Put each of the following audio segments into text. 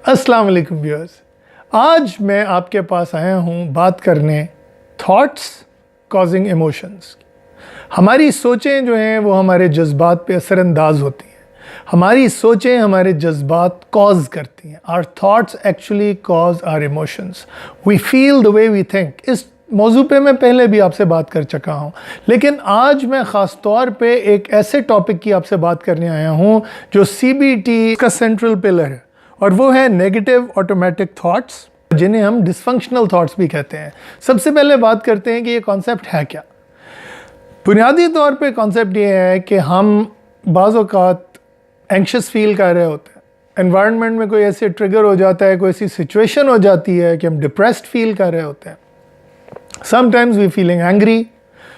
अस्सलाम वालेकुम व्यूअर्स। आज मैं आपके पास आया हूँ बात करने थॉट्स कॉजिंग इमोशंस। हमारी सोचें जो हैं वो हमारे जज्बात पे असरअंदाज होती हैं। हमारी सोचें हमारे जज्बात कॉज करती हैं। Our thoughts actually cause our emotions. We feel the way we think. इस मौजू पे मैं पहले भी आपसे बात कर चुका हूँ, लेकिन आज मैं ख़ास तौर पे एक ऐसे टॉपिक की आपसे बात करने आया हूँ जो CBT का सेंट्रल पिलर है, और वो है नेगेटिव ऑटोमेटिक थॉट्स, जिन्हें हम डिसफंक्शनल थॉट्स भी कहते हैं। सबसे पहले बात करते हैं कि ये कॉन्सेप्ट है क्या। बुनियादी तौर पे कॉन्सेप्ट ये है कि हम बाज़ औक़ात एंक्शस फील कर रहे होते हैं, एनवायरनमेंट में कोई ऐसे ट्रिगर हो जाता है, कोई ऐसी सिचुएशन हो जाती है कि हम डिप्रेस्ड फील कर रहे होते हैं। Sometimes we're feeling angry,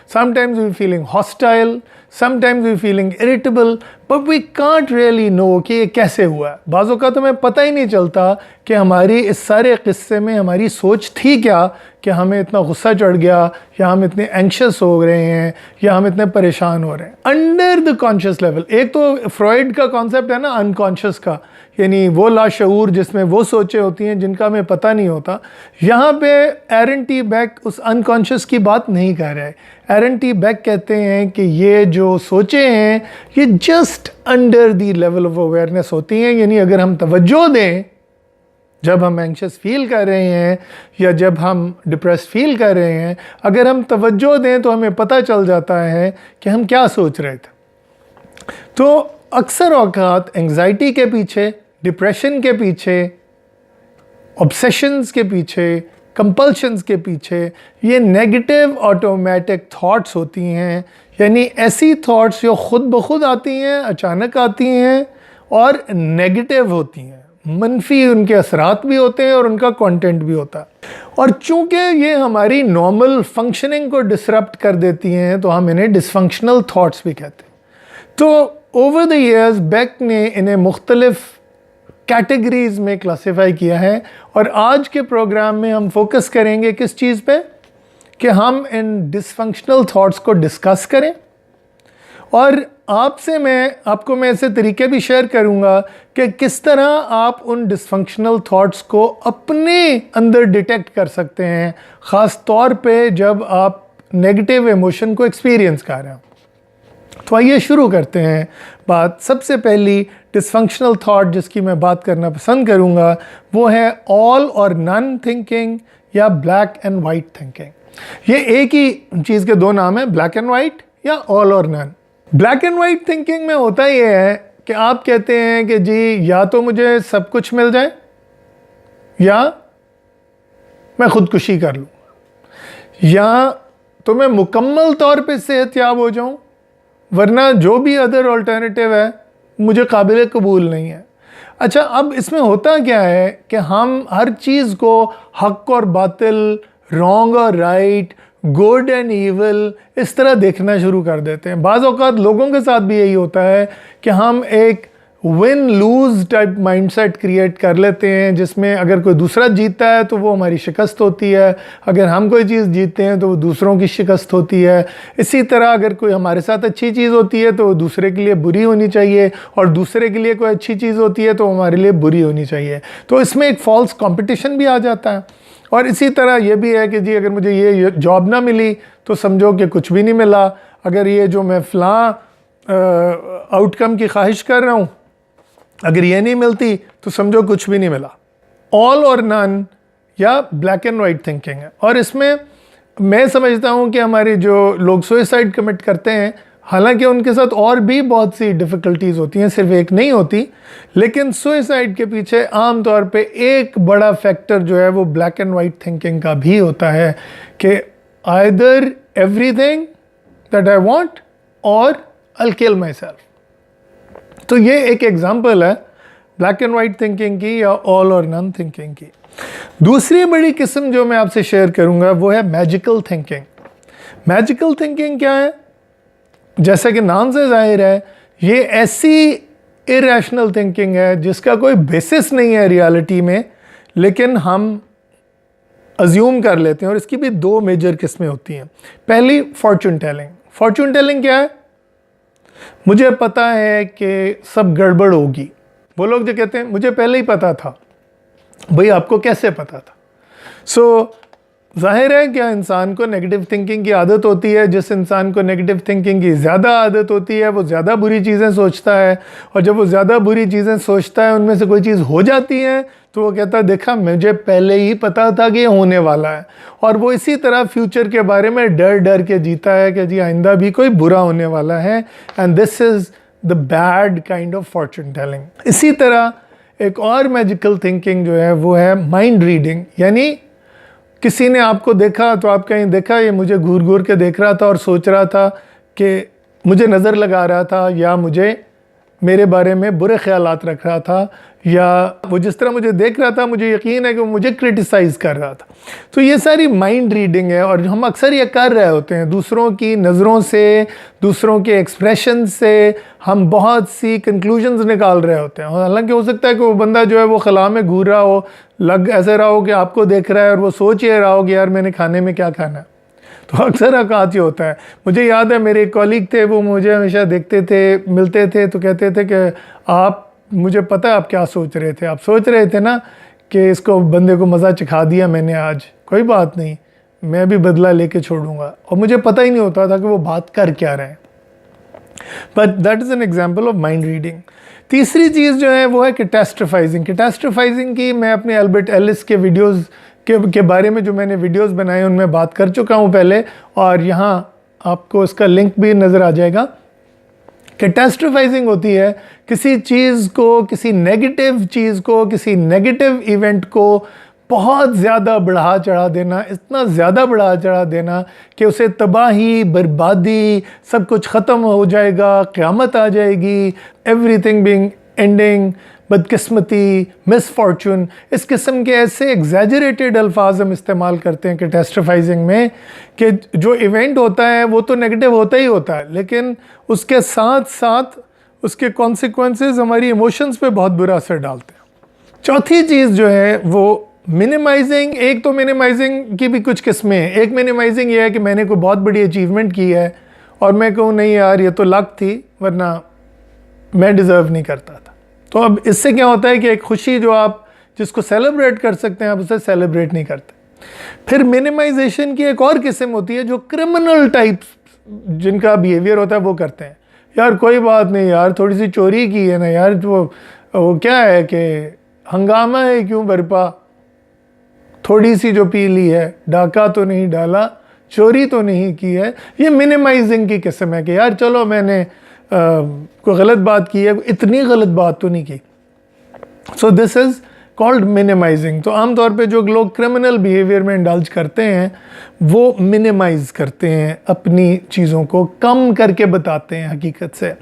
sometimes we're feeling hostile, sometimes we're feeling irritable, but we can't really know कि ये कैसे हुआ है। बाज़ों का तो हमें पता ही नहीं चलता कि हमारी इस सारे क़िस्से में हमारी सोच थी क्या कि हमें इतना गुस्सा चढ़ गया, या हम इतने एंक्शस हो रहे हैं, या हम इतने परेशान हो रहे हैं। अंडर द कॉन्शियस लेवल, एक तो फ्रॉइड का कॉन्सेप्ट है ना अनकॉन्शियस का, यानी वो लाशऊर जिसमें वो सोचें होती हैं जिनका हमें पता नहीं होता। यहाँ पे एरन टी बेक उस अनकॉन्शियस की बात नहीं कर रहा है। एरन टी बेक कहते हैं कि ये जो सोचें हैं ये just under the level of awareness होती हैं, यानी अगर हम तवज्जो दें जब हम एंक्शस फील कर रहे हैं या जब हम डिप्रेस फील कर रहे हैं, अगर हम तवज्जो दें तो हमें पता चल जाता है कि हम क्या सोच रहे थे। तो अक्सर औक़ात एंग्जाइटी के पीछे, डिप्रेशन के पीछे, ऑब्सेशंस के पीछे, कंपल्शंस के पीछे ये नेगेटिव ऑटोमेटिक थॉट्स होती हैं, यानी ऐसी थॉट्स जो ख़ुद ब खुद आती हैं, अचानक आती हैं और नेगेटिव होती हैं, मनफी उनके असरात भी होते हैं और उनका कंटेंट भी होता है। और चूँकि ये हमारी नॉर्मल फंक्शनिंग को डिसरप्ट कर देती हैं तो हम इन्हें डिसफंक्शनल थॉट्स भी कहते हैं। तो ओवर द ईयर्स बेक ने इन्हें मुख्तलिफ कैटेगरीज़ में क्लासिफाई किया है, और आज के प्रोग्राम में हम फोकस करेंगे किस चीज़ पे कि हम इन डिसफंक्शनल थॉट्स को डिस्कस करें, और आपको मैं ऐसे तरीके भी शेयर करूंगा कि किस तरह आप उन डिसफंक्शनल थॉट्स को अपने अंदर डिटेक्ट कर सकते हैं, ख़ास तौर पे जब आप नेगेटिव इमोशन को एक्सपीरियंस कर रहे हो। तो आइए शुरू करते हैं बात। सबसे पहली डिसफंक्शनल थॉट जिसकी मैं बात करना पसंद करूंगा वो है ऑल और नन थिंकिंग या ब्लैक एंड वाइट थिंकिंग। ये एक ही चीज़ के दो नाम हैं, ब्लैक एंड वाइट या all or none. Black and white thinking में होता ये है कि आप कहते हैं कि जी या तो मुझे सब कुछ मिल जाए या मैं खुदकुशी कर लूँ, या तो मैं मुकम्मल तौर पे सेहतयाब हो जाऊँ, वरना जो भी अदर ऑल्टरनेटिव है मुझे काबिल कबूल नहीं है। अच्छा, अब इसमें होता क्या है कि हम हर चीज़ को हक और बातिल, रॉन्ग और राइट, गुड एंड ईविल इस तरह देखना शुरू कर देते हैं। बाज़ औक़ात लोगों के साथ भी यही होता है कि हम एक win lose type mindset create कर लेते हैं, जिसमें अगर कोई दूसरा जीतता है तो वो हमारी शिकस्त होती है, अगर हम कोई चीज़ जीतते हैं तो वो दूसरों की शिकस्त होती है। इसी तरह अगर कोई हमारे साथ अच्छी चीज़ होती है तो वो दूसरे के लिए बुरी होनी चाहिए, और दूसरे के लिए कोई अच्छी चीज़ होती है तो हमारे लिए बुरी होनी चाहिए। तो इसमें एक फॉल्स कंपटीशन भी आ जाता है। और इसी तरह ये भी है कि जी अगर मुझे ये जॉब ना मिली तो समझो कि कुछ भी नहीं मिला, अगर ये जो मैं फ़लाँ आउटकम की ख्वाहिश कर रहा हूँ अगर ये नहीं मिलती तो समझो कुछ भी नहीं मिला। ऑल और नन या ब्लैक एंड वाइट थिंकिंग है। और इसमें मैं समझता हूँ कि हमारे जो लोग सुसाइड कमिट करते हैं, हालांकि उनके साथ और भी बहुत सी डिफ़िकल्टीज़ होती हैं, सिर्फ एक नहीं होती, लेकिन सुसाइड के पीछे आम तौर पे एक बड़ा फैक्टर जो है वो ब्लैक एंड वाइट थिंकिंग का भी होता है कि either everything that I want और आई किल माई सेल्फ। तो ये एक एग्जांपल है ब्लैक एंड वाइट थिंकिंग की या ऑल और नन थिंकिंग की। दूसरी बड़ी किस्म जो मैं आपसे शेयर करूंगा वो है मैजिकल थिंकिंग। मैजिकल थिंकिंग क्या है? जैसा कि नाम से जाहिर है, ये ऐसी इरेशनल थिंकिंग है जिसका कोई बेसिस नहीं है रियलिटी में, लेकिन हम अज्यूम कर लेते हैं। और इसकी भी दो मेजर किस्में होती हैं। पहली फॉर्चून टेलिंग। फॉर्चून टेलिंग क्या है? मुझे पता है कि सब गड़बड़ होगी। वो लोग जो कहते हैं मुझे पहले ही पता था, भाई आपको कैसे पता था? सो जाहिर है क्या इंसान को नेगेटिव थिंकिंग की आदत होती है। जिस इंसान को नेगेटिव थिंकिंग की ज़्यादा आदत होती है वो ज़्यादा बुरी चीज़ें सोचता है, और जब वो ज़्यादा बुरी चीज़ें सोचता है उनमें से कोई चीज़ हो जाती है तो वो कहता है देखा मुझे पहले ही पता था कि ये होने वाला है। और वो इसी तरह फ्यूचर के बारे में डर डर के जीता है कि जी आइंदा भी कोई बुरा होने वाला है। And this is the bad kind of Fortune telling. इसी तरह एक और मैजिकल थिंकिंग जो है वो है माइंड रीडिंग। यानी किसी ने आपको देखा तो आप कहीं देखा ये मुझे घूर घूर के देख रहा था और सोच रहा था कि मुझे नज़र लगा रहा था, या मुझे मेरे बारे में बुरे ख्यालात रख रहा था, या वो जिस तरह मुझे देख रहा था मुझे यकीन है कि वो मुझे क्रिटिसाइज़ कर रहा था। तो ये सारी माइंड रीडिंग है, और हम अक्सर ये कर रहे होते हैं दूसरों की नज़रों से, दूसरों के एक्सप्रेशन से हम बहुत सी कंक्लूजन्स निकाल रहे होते हैं। हालांकि हो सकता है कि वो बंदा जो है वो खला में घूर रहा हो, लग ऐसे रहा हो कि आपको देख रहा है और वो सोच ये रहा हो कि यार मैंने खाने में क्या खाना है। तो अक्सर औकात ही होता है। मुझे याद है मेरे एक कॉलीग थे, वो मुझे हमेशा देखते थे, मिलते थे तो कहते थे कि आप, मुझे पता है आप क्या सोच रहे थे, आप सोच रहे थे ना कि इसको बंदे को मज़ा चखा दिया मैंने आज, कोई बात नहीं, मैं भी बदला लेके छोड़ूंगा। और मुझे पता ही नहीं होता था कि वो बात कर क्या रहे हैं। But that is an example of mind reading. तीसरी चीज़ जो है वो है कैटास्ट्रोफाइजिंग। कैटास्ट्रोफाइजिंग की मैं अपने अल्बर्ट एलिस के वीडियोज़ के बारे में जो मैंने वीडियोस बनाए उनमें बात कर चुका हूँ पहले, और यहाँ आपको इसका लिंक भी नज़र आ जाएगा। कैटास्ट्रोफाइजिंग होती है किसी चीज़ को, किसी नेगेटिव चीज़ को, किसी नेगेटिव इवेंट को बहुत ज़्यादा बढ़ा चढ़ा देना, इतना ज़्यादा बढ़ा चढ़ा देना कि उसे तबाही, बर्बादी, सब कुछ ख़त्म हो जाएगा, क़यामत आ जाएगी, एवरीथिंग बीइंग एंडिंग, बदकिस्मती, मिसफॉर्चून, इस किस्म के ऐसे एग्जैजरेटेड अल्फाज हम इस्तेमाल करते हैं कैटास्ट्रोफाइजिंग में कि जो इवेंट होता है वो तो नेगेटिव होता ही होता है, लेकिन उसके साथ साथ उसके कॉन्सिक्वेंसेस हमारी इमोशंस पे बहुत बुरा असर डालते हैं। चौथी चीज़ जो है वो मिनिमाइजिंग। एक तो मिनिमाइजिंग की भी कुछ किस्में हैं। एक मिनिमाइजिंग ये है कि मैंने कोई बहुत बड़ी अचीवमेंट की है और मैं कहूँ नहीं यार ये तो लक थी, वरना मैं डिज़र्व नहीं करता था। तो अब इससे क्या होता है कि एक खुशी जो आप जिसको सेलिब्रेट कर सकते हैं आप उसे सेलिब्रेट नहीं करते। फिर मिनिमाइजेशन की एक और किस्म होती है जो क्रिमिनल टाइप जिनका बिहेवियर होता है वो करते हैं। यार कोई बात नहीं यार, थोड़ी सी चोरी की है ना यार, वो क्या है कि हंगामा है क्यों बरपा, थोड़ी सी जो पी ली है, डाका तो नहीं डाला, चोरी तो नहीं की है। ये मिनिमाइजिंग की किस्म है कि यार चलो मैंने कोई गलत बात की है, इतनी गलत बात तो नहीं की। So this is called minimising. तो आमतौर पे जो लोग क्रिमिनल बिहेवियर में इंडल्ज करते हैं वो मिनिमाइज करते हैं, अपनी चीज़ों को कम करके बताते हैं हकीकत से।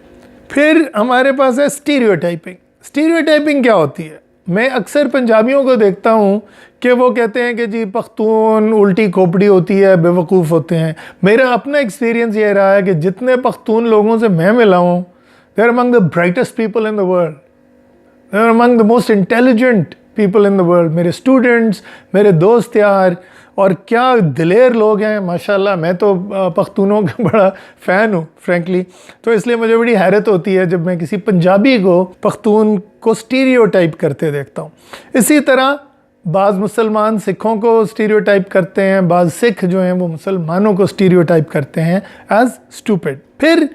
फिर हमारे पास है स्टीरियोटाइपिंग। स्टीरियोटाइपिंग क्या होती है? मैं अक्सर पंजाबियों को देखता हूँ कि वो कहते हैं कि जी पख्तून उल्टी खोपड़ी होती है, बेवकूफ़ होते हैं। मेरा अपना एक्सपीरियंस ये रहा है कि जितने पख्तून लोगों से मैं मिला हूँ, they are among the brightest people in the world, they are among the most intelligent people in the world. मेरे स्टूडेंट्स, मेरे दोस्त यार, और क्या दिलेर लोग हैं माशाल्लाह। मैं तो पख्तूनों का बड़ा फ़ैन हूँ फ्रैंकली, तो इसलिए मुझे बड़ी हैरत होती है जब मैं किसी पंजाबी को, पख्तून को स्टीरियोटाइप करते देखता हूँ। इसी तरह बाज़ मुसलमान सिखों को स्टीरियोटाइप करते हैं, बाज़ सिख जो हैं वो मुसलमानों को स्टीरियोटाइप करते हैं एज स्टूपिड। फिर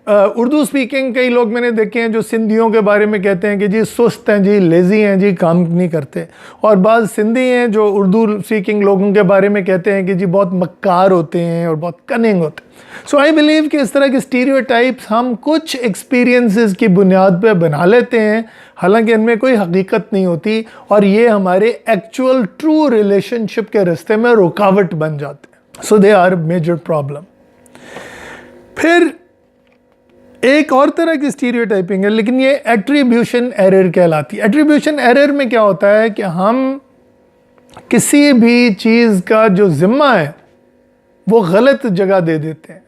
उर्दू स्पीकिंग कई लोग मैंने देखे हैं जो सिंधियों के बारे में कहते हैं कि जी सुस्त हैं जी, लेज़ी हैं जी, काम नहीं करते। और बाज़ सिंधी हैं जो उर्दू स्पीकिंग लोगों के बारे में कहते हैं कि जी बहुत मक्कार होते हैं और बहुत कनिंग होते हैं। सो आई बिलीव कि इस तरह के स्टीरियोटाइप्स हम कुछ एक्सपीरियंसेस की बुनियाद पर बना लेते हैं, हालांकि इनमें कोई हकीकत नहीं होती, और ये हमारे एक्चुअल ट्रू रिलेशनशिप के रास्ते में रुकावट बन जाते हैं। सो दे आर मेजर प्रॉब्लम। फिर एक और तरह की स्टीरियोटाइपिंग है, लेकिन ये एट्रीब्यूशन एरर कहलाती है। एट्रीब्यूशन एरर में क्या होता है कि हम किसी भी चीज़ का जो ज़िम्मा है वो गलत जगह दे देते हैं।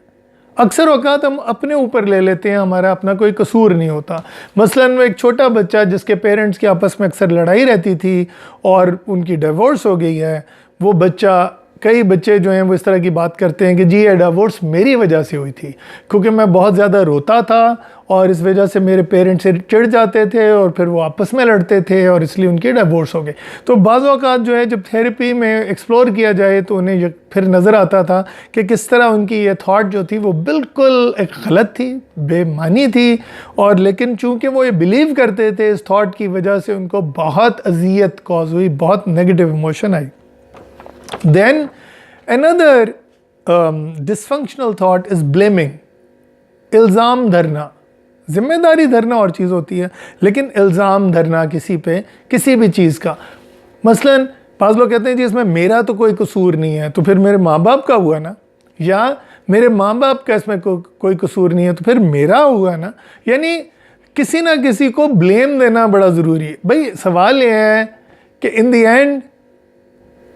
अक्सर औकात हम अपने ऊपर ले लेते हैं, हमारा अपना कोई कसूर नहीं होता। मसलन वो एक छोटा बच्चा जिसके पेरेंट्स की आपस में अक्सर लड़ाई रहती थी और उनकी डिवोर्स हो गई है, वो बच्चा कई बच्चे जो हैं वो इस तरह की बात करते हैं कि जी ये डिवोर्स मेरी वजह से हुई थी, क्योंकि मैं बहुत ज़्यादा रोता था और इस वजह से मेरे पेरेंट्स से चिढ़ जाते थे और फिर वो आपस में लड़ते थे और इसलिए उनके डिवोर्स हो गए। तो बाज़ औक़ात जो है जब थेरेपी में एक्सप्लोर किया जाए तो उन्हें ये फिर नज़र आता था कि किस तरह उनकी ये थॉट जो थी वो बिल्कुल एक गलत थी, बेमानी थी, और लेकिन चूँकि वो ये बिलीव करते थे इस थॉट की वजह से उनको बहुत अज़ियत कॉज हुई, बहुत negative emotion I. Then another dysfunctional thought is blaming, इल्ज़ाम धरना। जिम्मेदारी धरना और चीज़ होती है, लेकिन इल्ज़ाम धरना किसी पे किसी भी चीज़ का। मसलन पास लोग कहते हैं जी इसमें मेरा तो कोई कसूर नहीं है, तो फिर मेरे माँ बाप का हुआ ना, या मेरे माँ बाप का इसमें कोई कसूर नहीं है तो फिर मेरा हुआ ना। यानी किसी ना किसी को ब्लेम देना बड़ा ज़रूरी है। भाई सवाल ये है कि इन द एंड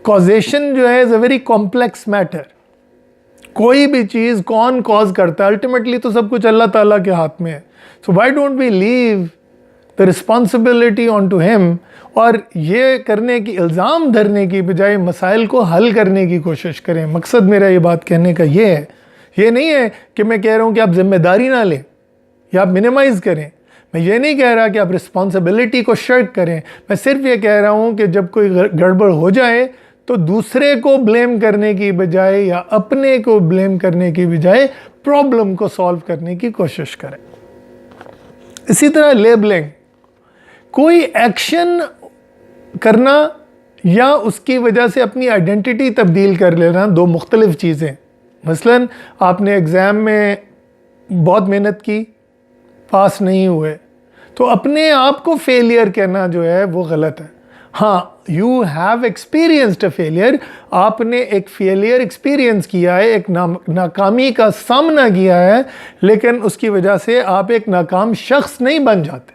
कॉजेशन जो है is a very complex matter. कोई भी चीज़ कौन कॉज करता है, अल्टीमेटली तो सब कुछ अल्लाह ताला के हाथ में है। So why don't we leave the responsibility on to him, और ये करने की, इल्ज़ाम धरने की बजाय मसाइल को हल करने की कोशिश करें। मकसद मेरा ये बात कहने का ये है, ये नहीं है कि मैं कह रहा हूँ कि आप जिम्मेदारी ना लें या आप मिनिमाइज़ करें। मैं ये नहीं कह रहा कि आप रिस्पॉन्सिबिलिटी को शर्क करें। मैं सिर्फ ये कह रहा हूँ कि जब कोई गड़बड़ हो जाए तो दूसरे को ब्लेम करने की बजाय या अपने को ब्लेम करने की बजाय प्रॉब्लम को सॉल्व करने की कोशिश करें। इसी तरह लेबलिंग, कोई एक्शन करना या उसकी वजह से अपनी आइडेंटिटी तब्दील कर लेना, दो मुख्तलिफ चीज़ें। मसलन आपने एग्ज़ाम में बहुत मेहनत की, पास नहीं हुए, तो अपने आप को फेलियर कहना जो है वो गलत है। हाँ, you have experienced a failure, आपने एक फेलियर एक्सपीरियंस किया है, एक नाकामी का सामना किया है, लेकिन उसकी वजह से आप एक नाकाम शख्स नहीं बन जाते।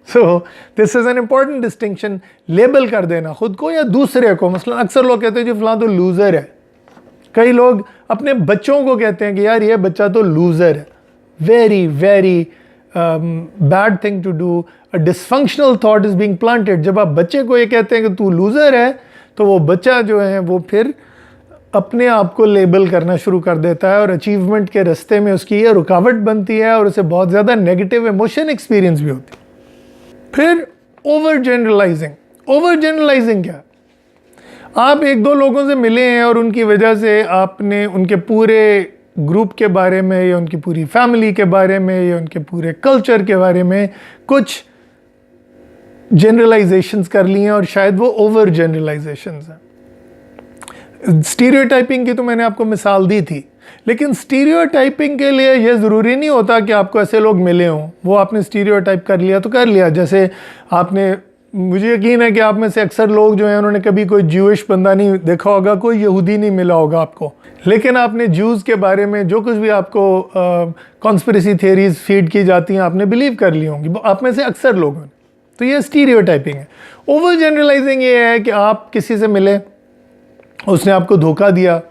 सो this is an important distinction. Label कर देना खुद को या दूसरे को। मसलन अक्सर लोग कहते हैं जी फलां तो लूज़र है। कई लोग अपने बच्चों को कहते हैं कि यार ये बच्चा तो लूज़र है। Very very bad thing to do. A dysfunctional thought is being planted. जब आप बच्चे को ये कहते हैं कि तू लूज़र है, तो वो बच्चा जो है वो फिर अपने आप को लेबल करना शुरू कर देता है और अचीवमेंट के रास्ते में उसकी ये रुकावट बनती है और उसे बहुत ज़्यादा नेगेटिव इमोशन एक्सपीरियंस भी होती है। फिर ओवर जनरलाइजिंग। ओवर जनरलाइजिंग क्या? आप एक दो लोगों से मिले हैं और उनकी वजह से आपने उनके पूरे ग्रुप के बारे में या उनकी पूरी फैमिली के बारे में या उनके पूरे कल्चर के बारे में कुछ जनरलाइजेशंस कर लिए हैं, और शायद वो ओवर जनरलाइजेशंस हैं। स्टीरियोटाइपिंग की तो मैंने आपको मिसाल दी थी, लेकिन स्टीरियोटाइपिंग के लिए ये ज़रूरी नहीं होता कि आपको ऐसे लोग मिले हों। वो आपने स्टीरियोटाइप कर लिया तो कर लिया। जैसे आपने, मुझे यकीन है कि आप में से अक्सर लोग जो हैं उन्होंने कभी कोई ज्यूइश बंदा नहीं देखा होगा, कोई यहूदी नहीं मिला होगा आपको, लेकिन आपने ज्यूज़ के बारे में जो कुछ भी आपको कॉन्स्पिरेसी थियरीज फीड की जाती हैं आपने बिलीव कर ली होंगी, आप में से अक्सर लोगों ने। तो ये स्टीरियोटाइपिंग है। ओवर जनरलाइजिंग ये है कि आप किसी से मिले, उसने आपको धोखा दिया,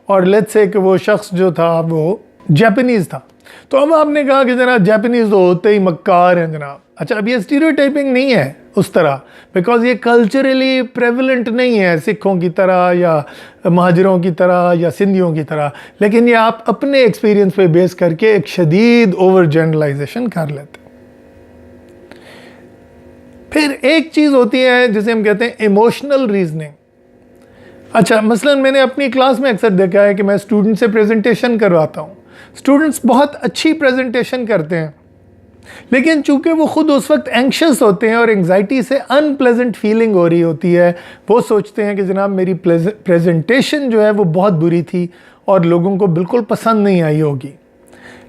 और लेट्स से कि वो शख्स जो था वो जापानीज़ था, तो अब आपने कहा कि जनाब जापानीज़ तो होते ही मक्कार हैं जनाब। अच्छा, अब ये स्टीरियोटाइपिंग नहीं है उस तरह, बिकॉज ये कल्चरली प्रेवलेंट नहीं है सिखों की तरह या महाजरों की तरह या सिंधियों की तरह, लेकिन ये आप अपने एक्सपीरियंस पे बेस करके एक शदीद ओवर जनरलाइजेशन कर लेते हैं। फिर एक चीज़ होती है जिसे हम कहते हैं इमोशनल रीजनिंग। अच्छा, मसलन मैंने अपनी क्लास में अक्सर देखा है कि मैं स्टूडेंट से प्रेजेंटेशन करवाता हूँ। स्टूडेंट्स बहुत अच्छी प्रेजेंटेशन करते हैं, लेकिन चूंकि वो खुद उस वक्त एंक्शस होते हैं और एंग्जाइटी से अनप्लेजेंट फीलिंग हो रही होती है, वो सोचते हैं कि जनाब मेरी प्रेजेंटेशन जो है वो बहुत बुरी थी और लोगों को बिल्कुल पसंद नहीं आई होगी।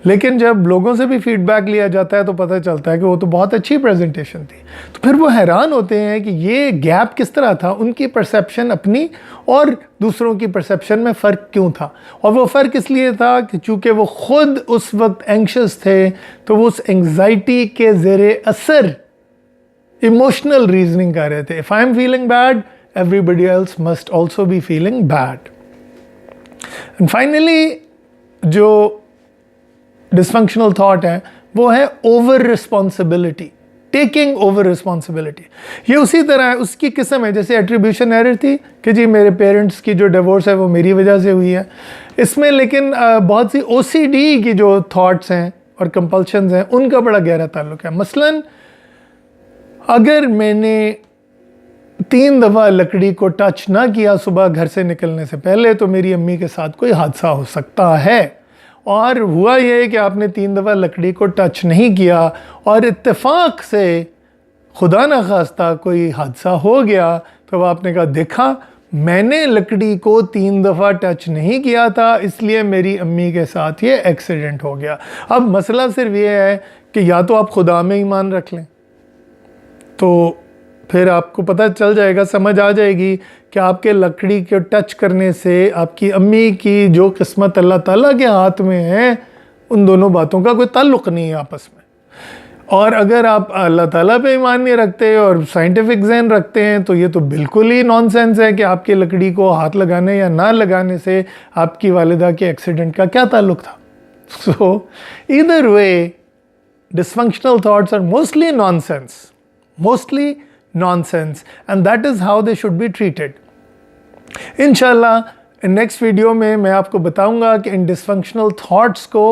लेकिन जब लोगों से भी फीडबैक लिया जाता है तो पता चलता है कि वो तो बहुत अच्छी प्रेजेंटेशन थी। तो फिर वो हैरान होते हैं कि ये गैप किस तरह था, उनकी परसेप्शन अपनी और दूसरों की परसेप्शन में फ़र्क क्यों था। और वो फ़र्क इसलिए था कि चूँकि वो ख़ुद उस वक्त एंक्शस थे, तो वो उस एंग्जाइटी के ज़ेरे असर इमोशनल रीजनिंग कर रहे थे। If I am feeling bad, everybody else must also be feeling bad. And finally जो डिसफंक्शनल थॉट है वो है over responsibility. Taking over responsibility. ये उसी तरह है, उसकी किस्म है जैसे एट्रीब्यूशन एरर थी कि जी मेरे पेरेंट्स की जो डिवोर्स है वो मेरी वजह से हुई है। इसमें लेकिन बहुत सी OCD की जो थॉट्स हैं और कंपल्शंस हैं उनका बड़ा गहरा ताल्लुक है। मसलन अगर मैंने 3 दफ़ा लकड़ी को टच ना किया सुबह घर से निकलने से पहले तो मेरी अम्मी के साथ कोई हादसा हो सकता है। और हुआ ये है कि आपने 3 दफ़ा लकड़ी को टच नहीं किया और इत्तेफाक से खुदा न खास्ता कोई हादसा हो गया, तो आपने कहा देखा मैंने लकड़ी को 3 दफ़ा टच नहीं किया था इसलिए मेरी अम्मी के साथ ये एक्सीडेंट हो गया। अब मसला सिर्फ ये है कि या तो आप खुदा में ईमान रख लें, तो फिर आपको पता चल जाएगा, समझ आ जाएगी कि आपके लकड़ी के टच करने से आपकी अम्मी की जो किस्मत अल्लाह ताला के हाथ में है उन दोनों बातों का कोई ताल्लुक़ नहीं है आपस में। और अगर आप अल्लाह ताला पे ईमान नहीं रखते और साइंटिफिक ज़हन रखते हैं तो ये तो बिल्कुल ही नॉनसेंस है कि आपकी लकड़ी को हाथ लगाने या ना लगाने से आपकी वालिदा के एक्सीडेंट का क्या ताल्लुक़ था। So either way dysfunctional thoughts are mostly nonsense and that is how they should be treated. इंशाल्लाह नेक्स्ट वीडियो में मैं आपको बताऊंगा कि इन डिसफंक्शनल थॉट्स को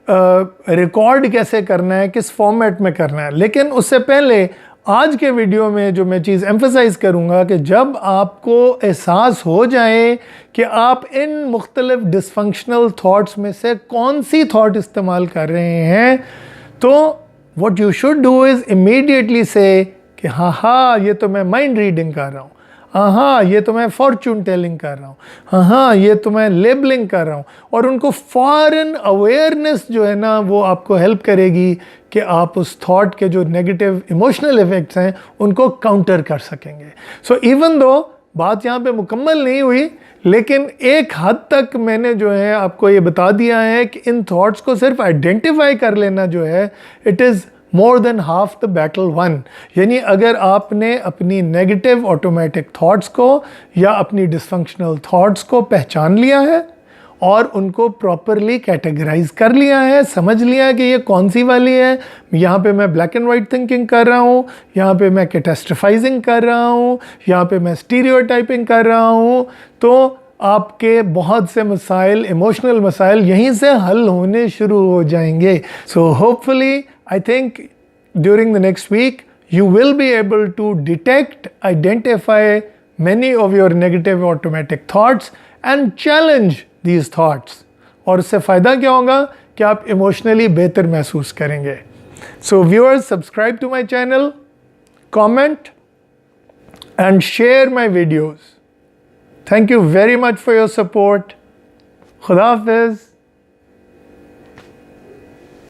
रिकॉर्ड कैसे करना है, किस फॉर्मेट में करना है। लेकिन उससे पहले आज के वीडियो में जो मैं चीज़ एम्फसाइज़ करूंगा कि जब आपको एहसास हो जाए कि आप इन मुख्तलिफ डिसफंक्शनल थॉट्स में से कौन सी थॉट इस्तेमाल कर रहे हैं, तो what you should do is immediately से कि हाँ ये तो मैं माइंड रीडिंग कर रहा हूँ, हाँ ये तो मैं फॉर्चून टेलिंग कर रहा हूँ, हाँ ये तो मैं लेबलिंग कर रहा हूँ। और उनको फ़ौरन अवेयरनेस जो है ना वो आपको हेल्प करेगी कि आप उस थॉट के जो नेगेटिव इमोशनल इफ़ेक्ट्स हैं उनको काउंटर कर सकेंगे। सो इवन दो बात यहाँ पे मुकम्मल नहीं हुई, लेकिन एक हद तक मैंने जो है आपको ये बता दिया है कि इन थॉट्स को सिर्फ आइडेंटिफाई कर लेना जो है it is more than half the battle one. यानी अगर आपने अपनी नेगेटिव ऑटोमेटिक थॉट्स को या अपनी डिसफंक्शनल थॉट्स को पहचान लिया है और उनको प्रॉपरली कैटेगराइज कर लिया है, समझ लिया है कि ये कौन सी वाली है, यहाँ पे मैं ब्लैक एंड वाइट थिंकिंग कर रहा हूँ, यहाँ पे मैं कैटास्ट्रोफाइजिंग कर रहा हूँ, यहाँ पे मैं स्टीरियोटाइपिंग कर रहा हूँ, तो आपके बहुत से मसाइल, इमोशनल मसाइल यहीं से हल होने शुरू हो जाएंगे। So hopefully I think during the next week you will be able to detect, identify many of your negative automatic thoughts and challenge these thoughts. और उससे फ़ायदा क्या होगा कि आप emotionally बेहतर महसूस करेंगे। So viewers, subscribe to my channel, comment and share my videos. Thank you very much for your support. खुदा हाफ़िज़।